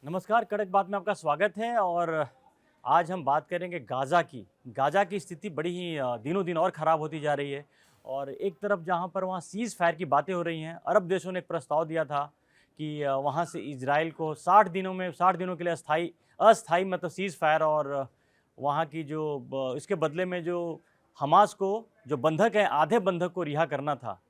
नमस्कार, कड़क बात में आपका स्वागत है। और आज हम बात करेंगे गाज़ा की। गाज़ा की स्थिति बड़ी ही दिनों दिन और ख़राब होती जा रही है। और एक तरफ जहाँ पर वहाँ सीज़ फायर की बातें हो रही हैं, अरब देशों ने एक प्रस्ताव दिया था कि वहाँ से इजराइल को 60 दिनों के लिए अस्थायी मतलब सीज़ फायर, और वहाँ की जो इसके बदले में जो हमास को जो बंधक हैं, आधे बंधक को रिहा करना था।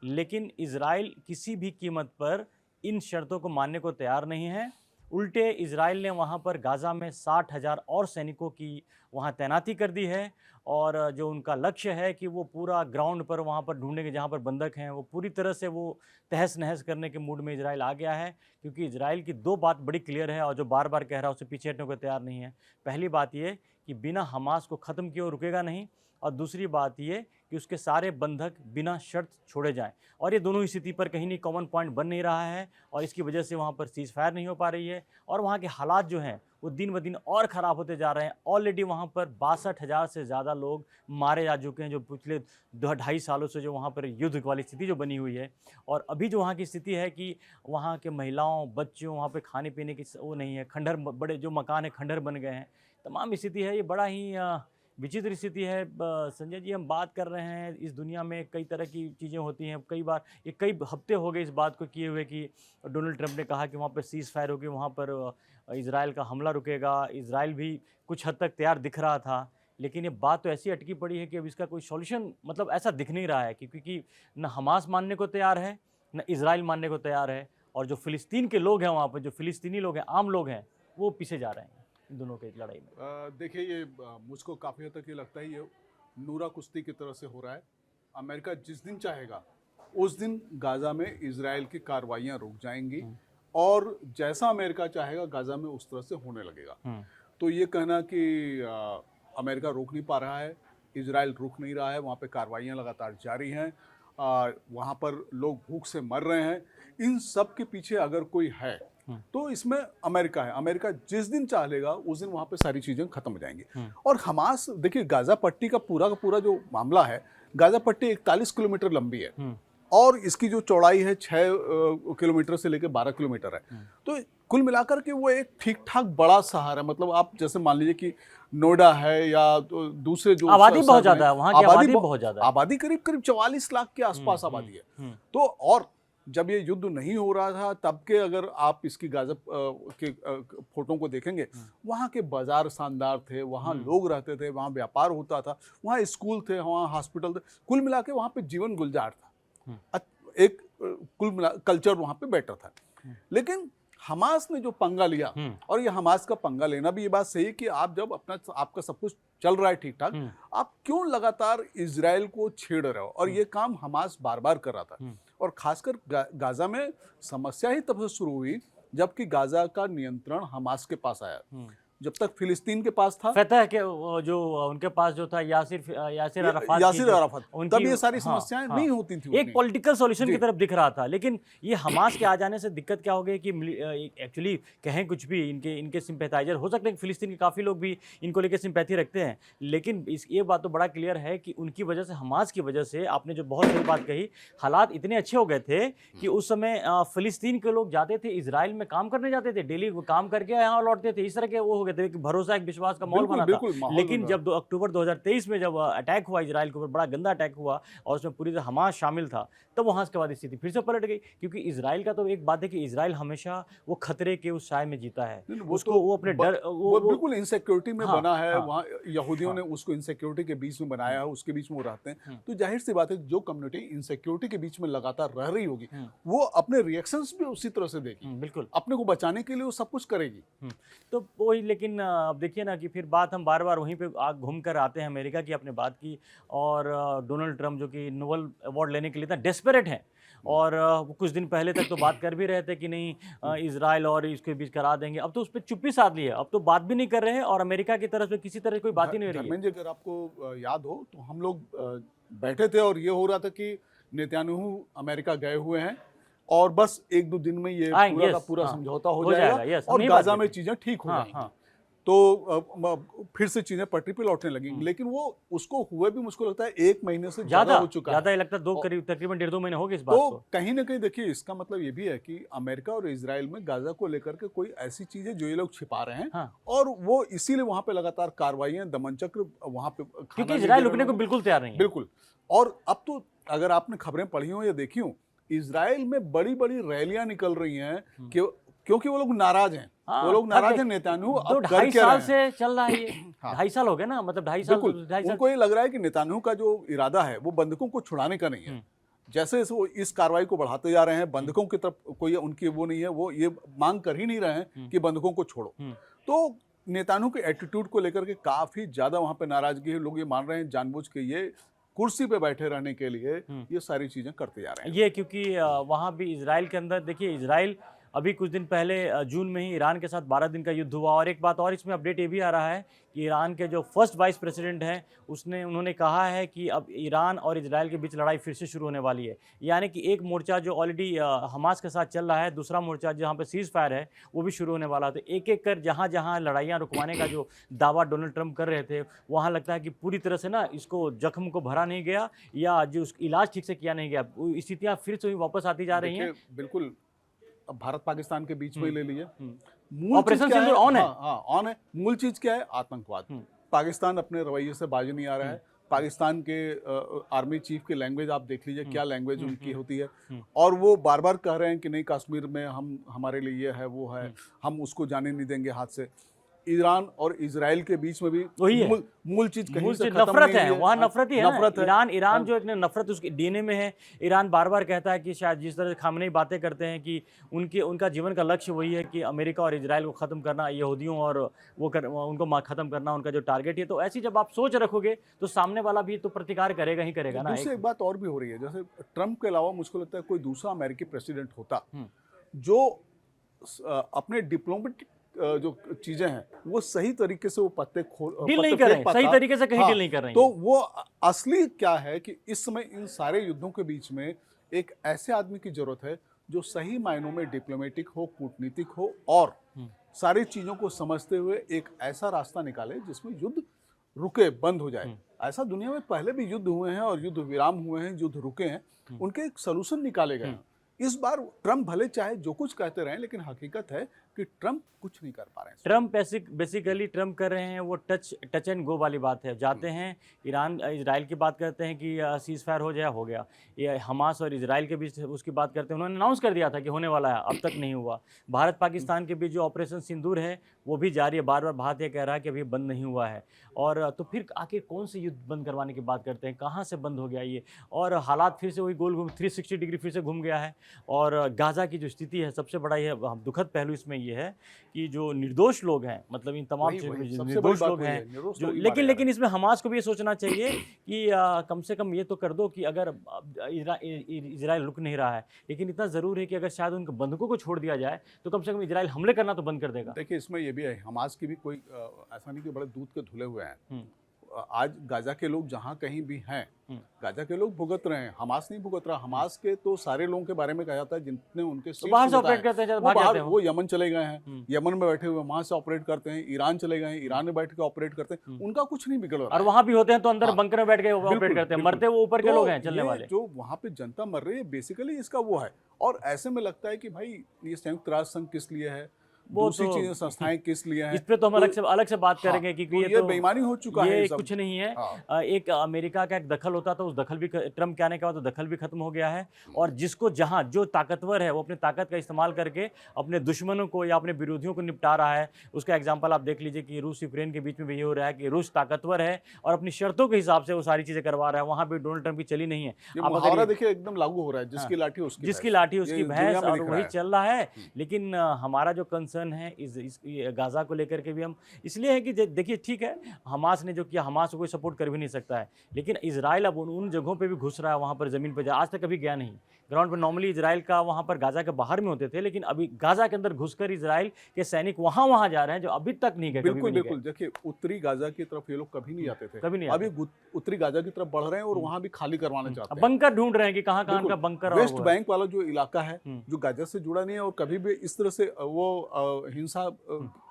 लेकिन इजराइल किसी भी कीमत पर इन शर्तों को मानने को तैयार नहीं है। उल्टे इजराइल ने वहाँ पर गाज़ा में 60,000 और सैनिकों की वहाँ तैनाती कर दी है। और जो उनका लक्ष्य है कि वो पूरा ग्राउंड पर वहाँ पर ढूंढेंगे जहाँ पर बंधक हैं, वो पूरी तरह से वो तहस नहस करने के मूड में इजराइल आ गया है। क्योंकि इजराइल की दो बात बड़ी क्लियर है और जो बार बार कह रहा है उससे पीछे हटने को तैयार नहीं है। पहली बात ये कि बिना हमास को ख़त्म किए वो रुकेगा नहीं, और दूसरी बात ये कि उसके सारे बंधक बिना शर्त छोड़े जाएं। और ये दोनों ही स्थिति पर कहीं नहीं कॉमन पॉइंट बन नहीं रहा है, और इसकी वजह से वहाँ पर सीज़ फायर नहीं हो पा रही है। और वहाँ के हालात जो हैं वो दिन ब दिन और ख़राब होते जा रहे हैं। ऑलरेडी वहाँ पर 62,000 से ज़्यादा लोग मारे जा चुके हैं, जो पिछले 2-2.5 सालों से जो वहाँ पर युद्ध वाली स्थिति जो बनी हुई है। और अभी जो वहाँ की स्थिति है कि वहाँ के महिलाओं, बच्चों, वहाँ पे खाने पीने की वो नहीं है, खंडहर, बड़े जो मकान है खंडहर बन गए हैं। तमाम स्थिति है, ये बड़ा ही विचित्र स्थिति है। संजय जी, हम बात कर रहे हैं, इस दुनिया में कई तरह की चीज़ें होती हैं। कई बार ये कई हफ्ते हो गए इस बात को किए हुए कि डोनाल्ड ट्रंप ने कहा कि वहाँ पर सीज़ फायर होगी, वहाँ पर इजराइल का हमला रुकेगा। इजराइल भी कुछ हद तक तैयार दिख रहा था, लेकिन ये बात तो ऐसी अटकी पड़ी है कि अब इसका कोई सॉल्यूशन मतलब ऐसा दिख नहीं रहा है क्योंकि न हमास मानने को तैयार है, न इजराइल मानने को तैयार है। और जो फ़िलिस्तीन के लोग हैं वहाँ पर, जो फ़िलिस्तीनी लोग हैं, आम लोग हैं, वो पीछे जा रहे हैं इन दोनों की लड़ाई में। देखिए ये मुझको काफ़ी हद तक ये लगता है ये नूरा कुश्ती की तरह से हो रहा है। अमेरिका जिस दिन चाहेगा उस दिन गाज़ा में इजराइल की कार्रवाइयाँ रुक जाएंगी और जैसा अमेरिका चाहेगा गाज़ा में उस तरह से होने लगेगा। तो ये कहना कि अमेरिका रोक नहीं पा रहा है, इजराइल रुक नहीं रहा है, वहाँ पे कार्रवाइयाँ लगातार जारी हैं, वहाँ पर लोग भूख से मर रहे हैं, इन सब के पीछे अगर कोई है तो इसमें अमेरिका है। अमेरिका जिस दिन चाह लेगा उस दिन वहाँ पे सारी चीज़ें खत्म हो जाएंगी। और हमास, देखिए गाज़ा पट्टी का पूरा जो मामला है, गाज़ा पट्टी 41 किलोमीटर लंबी है और इसकी जो चौड़ाई है 6 किलोमीटर से लेकर 12 किलोमीटर है। तो कुल मिलाकर के वो एक ठीक ठाक बड़ा सहारा, मतलब आप जैसे मान लीजिए कि नोएडा है या तो दूसरे जो आबादी बहुत ज़्यादा है, वहाँ की आबादी बहुत ज़्यादा है। आबादी करीब 44 लाख के आसपास आबादी है। तो और जब ये युद्ध नहीं हो रहा था तब के अगर आप इसकी गाज़ा के फोटो को देखेंगे, वहाँ के बाजार शानदार थे, वहाँ लोग रहते थे, वहाँ व्यापार होता था, वहाँ स्कूल थे, वहाँ हॉस्पिटल थे, कुल मिला के वहाँ पे जीवन गुलजार था। एक कुल मिला कल्चर वहाँ पे बेटर था। लेकिन हमास ने जो पंगा लिया, और ये हमास का पंगा लेना भी ये बात सही है कि आप जब आपका सब कुछ चल रहा है ठीक ठाक, आप क्यों लगातार इजराइल को छेड़ रहे हो। और ये काम हमास बार बार कर रहा था। और खासकर गाजा में समस्या ही तब से शुरू हुई जबकि गाजा का नियंत्रण हमास के पास आया। जब तक फिलिस्तीन के पास था, फतह के जो उनके पास जो था यासिर अराफात, तब ये सारी समस्याएं नहीं होती थी। एक पॉलिटिकल सॉल्यूशन की तरफ दिख रहा था। लेकिन ये हमास के आ जाने से दिक्कत क्या हो गई कि एक्चुअली कहें कुछ भी, इनके सिंपैथाइजर हो सकते हैं, फिलिस्तीन के काफ़ी लोग भी इनको लेकर सिंपैथी रखते हैं। लेकिन ये बात तो बड़ा क्लियर है कि उनकी वजह से, हमास की वजह से, आपने जो बहुत सही बात कही, हालात इतने अच्छे हो गए थे कि उस समय फिलिस्तीन के लोग जाते थे इजराइल में, काम करने जाते थे, डेली काम करके यहाँ लौटते थे। इस तरह के वो हो गए थे कि भरोसा, एक विश्वास का माहौल बना था। लेकिन जब अक्टूबर 2023 में जब अटैक हुआ इजराइल के ऊपर, बड़ा गंदा अटैक हुआ और उसमें पूरी तरह हमास शामिल था, तब वहाँ के बाद स्थिति फिर से पलट गई। क्योंकि इजराइल का तो एक बात है कि इजराइल हमेशा वो खतरे के उस साए में जीता है। उसको वो अपने डर, वो बिल्कुल इनसिक्योरिटी में बना है। वहाँ यहूदियों ने उसको इनसिक्योरिटी के बीच में बनाया है, उसके बीच में वो रहते हैं। तो जाहिर सी बात है जो कम्युनिटी इनसिक्योरिटी के बीच में लगातार रह रही होगी वो अपने रिएक्शंस भी उसी तरह से देगी। बिल्कुल, अपने को बचाने के लिए वो सब कुछ करेगी। तो वही, लेकिन अब देखिए ना कि फिर बात हम बार बार वहीं पे घूम कर आते हैं। अमेरिका की आपने बात की, और डोनाल्ड ट्रंप जो कि नोबेल अवार्ड लेने के लिए इतना डेस्परेट हैं, और कुछ दिन पहले तक तो बात कर भी रहे थे कि नहीं इजराइल और इसके बीच करा देंगे। अब तो उस पर चुप्पी साध ली है, अब तो बात भी नहीं कर रहे हैं, और अमेरिका की तरफ से किसी तरह कोई बात ही नहीं हो रही है। धर्मेंद्र जी, अगर आपको याद हो तो हम लोग बैठे थे और ये हो रहा था कि नेतन्याहू अमेरिका गए हुए हैं और बस 1-2 दिन में ये पूरा का पूरा समझौता हो जाएगा और गाजा में चीजें ठीक हो जाएंगी। तो फिर से चीजें पटरी पे लौटने लगी। लेकिन वो उसको हुए भी मुझको लगता है 1 महीने से ज्यादा हो चुका है। ज्यादा लगता है, करीब तकरीबन 1.5-2 महीने हो गए इस बात तो को। कहीं ना कहीं देखिए, इसका मतलब ये भी है कि अमेरिका और इजराइल में गाजा को लेकर के कोई ऐसी चीज है जो ये लोग छिपा रहे हैं। हाँ। और वो इसीलिए वहां पे लगातार कार्रवाइयां, दमन चक्र वहां पे क्योंकि इजराइल रुकने को बिल्कुल तैयार नहीं है। बिल्कुल। और अब तो अगर आपने खबरें पढ़ी हो या देखी हो, इजराइल में बड़ी बड़ी रैलियां निकल रही हैं क्योंकि वो लोग नाराज हैं। वो लोग नाराज हैं नेतान्याहू। अब कर 2.5 क्या साल रहे हैं? से चल रहा है ये। हाँ। 2.5 साल हो गए ना, मतलब 2.5 बिल्कुल। साल 2.5 साल। उनको ये लग रहा है कि नेतान्याहू का जो इरादा है वो बंधकों को छुड़ाने का नहीं है। जैसे जैसे वो इस कार्रवाई को बढ़ाते जा रहे हैं, बंधकों की तरफ कोई उनकी वो नहीं है, वो ये मांग कर ही नहीं रहे हैं कि बंधकों को छोड़ो। तो नेतान्याहू के एटीट्यूड को लेकर के काफी ज्यादा वहां पे नाराजगी है। लोग ये मान रहे हैं जानबूझ के ये कुर्सी पे बैठे रहने के लिए ये सारी चीजें करते जा रहे हैं। ये क्योंकि वहाँ भी इजराइल के अंदर देखिए, इजराइल अभी कुछ दिन पहले जून में ही ईरान के साथ 12 दिन का युद्ध हुआ। और एक बात और इसमें अपडेट ये भी आ रहा है कि ईरान के जो फर्स्ट वाइस प्रेसिडेंट हैं उन्होंने कहा है कि अब ईरान और इजराइल के बीच लड़ाई फिर से शुरू होने वाली है। यानी कि एक मोर्चा जो ऑलरेडी हमास के साथ चल रहा है, दूसरा मोर्चा जहाँ पे सीज फायर है वो भी शुरू होने वाला है। तो एक एक कर जहाँ जहाँ लड़ाइयाँ रुकवाने का जो दावा डोनाल्ड ट्रंप कर रहे थे, वहाँ लगता है कि पूरी तरह से ना इसको जख्म को भरा नहीं गया या जो इलाज ठीक से किया नहीं गया। स्थितियाँ फिर से वापस आती जा रही हैं। बिल्कुल। अब भारत पाकिस्तान के बीच में ले लीजिए, ऑपरेशन सिंदूर ऑन है। हाँ, ऑन है। मूल चीज क्या है? आतंकवाद। पाकिस्तान अपने रवैये से बाज नहीं आ रहा है। पाकिस्तान के आर्मी चीफ की लैंग्वेज आप देख लीजिए, क्या लैंग्वेज उनकी होती है। और वो बार बार कह रहे हैं कि नहीं, कश्मीर में हमारे लिए ये है वो है, हम उसको जाने नहीं देंगे हाथ से। ईरान और इजराइल के बीच में भी मूल चीज कहीं से खत्म नफरत नहीं है। वहाँ नफरत ही है, नफरत ना? है। ईरान जो एक नफरत उसके डीएनए में है। ईरान बार बार कहता है कि शायद जिस तरह खामनेई बातें करते हैं कि उनका जीवन का लक्ष्य वही है कि अमेरिका और इजराइल को खत्म करना, यहूदियों और उनको खत्म करना उनका जो टारगेट है। तो ऐसी जब आप सोच रखोगे तो सामने वाला भी तो प्रतिकार करेगा ही करेगा ना। दूसरी एक बात और भी हो रही है, जैसे ट्रंप के अलावा मुझको लगता है कोई दूसरा अमेरिकी प्रेसिडेंट होता जो अपने डिप्लोमेटिक जो चीजें हैं वो सही तरीके से वो डील नहीं कर रहे हैं, सही तरीके से कहीं डील नहीं कर रहे हैं। तो वो असली क्या है कि इस समय इन सारे युद्धों के बीच में एक ऐसे आदमी की जरूरत है जो सही मायनों में डिप्लोमेटिक हो, कूटनीतिक हो और सारी चीजों को समझते हुए एक ऐसा रास्ता निकाले जिसमें युद्ध रुके, बंद हो जाए। ऐसा दुनिया में पहले भी युद्ध हुए हैं और युद्ध विराम हुए हैं, युद्ध रुके हैं, उनके एक सलूशन निकाले गए हैं। इस बार ट्रंप भले चाहे जो कुछ कहते रहे, लेकिन हकीकत है कि ट्रंप कुछ नहीं कर पा रहे हैं। ट्रंप बेसिकली ट्रंप कर रहे हैं वो टच एंड गो वाली बात है। जाते हैं इजराइल की बात करते हैं कि सीज फायर हो जाए, हो गया। ये हमास और इजराइल के बीच उसकी बात करते हैं। उन्होंने अनाउंस कर दिया था कि होने वाला है, अब तक नहीं हुआ। भारत पाकिस्तान के बीच जो ऑपरेशन सिंदूर है वो भी जारी है। बार बार भारत ये कह रहा है कि अभी बंद नहीं हुआ है। और तो फिर आखिर कौन से युद्ध बंद करवाने की बात करते हैं? कहाँ से बंद हो गया ये? और हालात फिर से वही गोल घूम 360 डिग्री फिर से घूम गया है। और गाजा की जो स्थिति है, सबसे बड़ा ये दुखद पहलू इसमें ये है कि जो निर्दोष लोग हैं, मतलब इन तमाम निर्दोष लोग हैं जो, लेकिन इसमें हमास को भी ये सोचना चाहिए कि कम से कम ये तो कर दो कि अगर इजराइल रुक नहीं रहा है, लेकिन इतना ज़रूर है कि अगर शायद उनके बंधकों को छोड़ दिया जाए तो कम से कम इजराइल हमले करना तो बंद कर देगा। देखिए, इसमें ये भी है, हमास की भी कोई ऐसा नहीं कि बड़े दूध के धुले हुए हैं। आज गाजा के लोग जहां कहीं भी हैं, गाजा के लोग भुगत रहे हैं, हमास नहीं भुगत रहा। हमास के तो सारे लोगों के बारे में कहा जाता है जितने उनके बाहर से ऑपरेट करते हैं, वो यमन चले गए हैं, यमन में बैठे हुए वहां से ऑपरेट करते हैं, ईरान चले गए हैं, ईरान में बैठ के ऑपरेट करते हैं, उनका कुछ नहीं बिगड़ रहा। और वहां भी होते हैं तो अंदर बंकर में बैठ के ऑपरेट करते हैं, मरते वो ऊपर के लोग हैं चलने वाले। जो वहां पे जनता मर रही है बेसिकली इसका वो है। और ऐसे में लगता है कि भाई ये संयुक्त राष्ट्र संघ किस लिए है, दूसरी चीजें संस्थाएं किस लिए हैं, इस पे तो हम अलग से बात करेंगे क्योंकि ये बेईमानी हो चुका है। ये कुछ नहीं है। एक अमेरिका का एक दखल होता था, उस दखल भी ट्रम्प के आने के बाद तो दखल भी खत्म हो गया है। और जिसको जहां जो ताकतवर है वो अपनी ताकत का इस्तेमाल करके अपने दुश्मनों को या अपने विरोधियों को निपटा रहा है। उसका एग्जाम्पल आप देख लीजिए कि रूस यूक्रेन के बीच में भी ये हो रहा है कि रूस ताकतवर है और अपनी शर्तों के हिसाब से वो सारी चीजें करवा रहा है। वहाँ भी डोनाल्ड ट्रम्प की चली नहीं है। आप देखिए एकदम लागू हो रहा है, जिसकी लाठी उसकी भैंस, और वही चल रहा है। लेकिन हमारा जो कंसर्न है गाजा को लेकर के भी हम इसलिए है कि देखिए ठीक है, हमास ने जो किया, हमास को कोई सपोर्ट कर भी नहीं सकता है, लेकिन इजराइल अब उन जगहों पे भी घुस रहा है, वहाँ पर ज़मीन पर आज तक कभी गया नहीं ग्राउंड पर। नॉर्मली इजराइल का वहाँ पर गाजा के बाहर में होते थे, लेकिन अभी गाजा के अंदर घुसकर इजराइल के सैनिक वहाँ जा रहे हैं जो अभी तक नहीं गए। बिल्कुल देखिए, उत्तरी गाजा की तरफ ये लोग कभी नहीं जाते थे, अभी उत्तरी गाजा की तरफ बढ़ रहे हैं और वहाँ भी खाली करवाना चाहते हैं। बंकर ढूंढ रहे हैं कि कहाँ का बंकर। वेस्ट बैंक वाला जो इलाका है जो गाजा से जुड़ा नहीं है और कभी भी इस तरह से वो हिंसा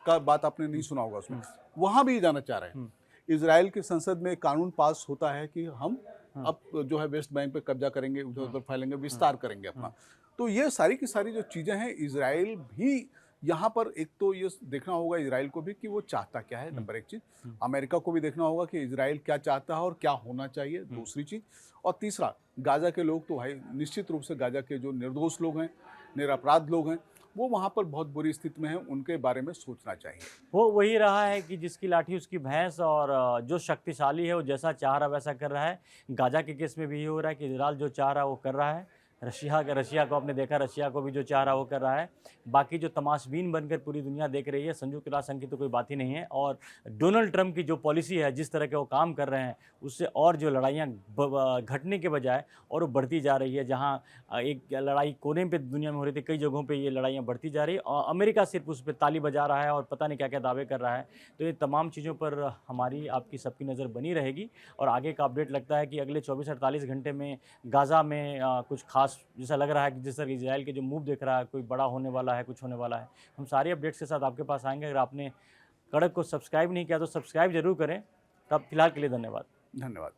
का बात आपने नहीं सुना होगा उसमें, वहाँ भी जाना चाह रहे हैं। इजराइल की संसद में कानून पास होता है कि हम अब जो है वेस्ट बैंक पे कब्जा करेंगे, उधर उधर फैलेंगे, विस्तार करेंगे अपना। तो ये सारी की सारी जो चीज़ें हैं, इजराइल भी यहाँ पर एक तो ये देखना होगा इजराइल को भी कि वो चाहता क्या है, नंबर एक चीज़। अमेरिका को भी देखना होगा कि इजराइल क्या चाहता है और क्या होना चाहिए, दूसरी चीज़। और तीसरा, गाज़ा के लोग तो भाई निश्चित रूप से गाज़ा के जो निर्दोष लोग हैं, निरपराध लोग हैं, वो वहाँ पर बहुत बुरी स्थिति में हैं, उनके बारे में सोचना चाहिए। वो वही रहा है कि जिसकी लाठी उसकी भैंस, और जो शक्तिशाली है वो जैसा चाह रहा वैसा कर रहा है। गाज़ा के केस में भी ये हो रहा है कि इजराइल जो चाह रहा है वो कर रहा है। रशिया को आपने देखा, रशिया को भी जो चाह रहा है वो कर रहा है। बाकी जो तमाशबीन बनकर पूरी दुनिया देख रही है, संयुक्त राष्ट्र संघ की तो कोई बात ही नहीं है। और डोनाल्ड ट्रंप की जो पॉलिसी है, जिस तरह के वो काम कर रहे हैं, उससे और जो लड़ाइयाँ घटने के बजाय और वो बढ़ती जा रही है। जहाँ एक लड़ाई कोने पे दुनिया में हो रही थी, कई जगहों पे ये लड़ाइयाँ बढ़ती जा रही है और अमेरिका सिर्फ उस पर ताली बजा रहा है और पता नहीं क्या-क्या दावे कर रहा है। तो ये तमाम चीज़ों पर हमारी, आपकी, सबकी नज़र बनी रहेगी। और आगे का अपडेट लगता है कि अगले 24-48 घंटे में गाज़ा में कुछ खास जैसा लग रहा है कि जिस तरह इजराइल के जो मूव दिख रहा है, कोई बड़ा होने वाला है, कुछ होने वाला है। हम सारे अपडेट्स के साथ आपके पास आएँगे। अगर आपने कड़क को सब्सक्राइब नहीं किया तो सब्सक्राइब ज़रूर करें। तब फिलहाल के लिए धन्यवाद। धन्यवाद।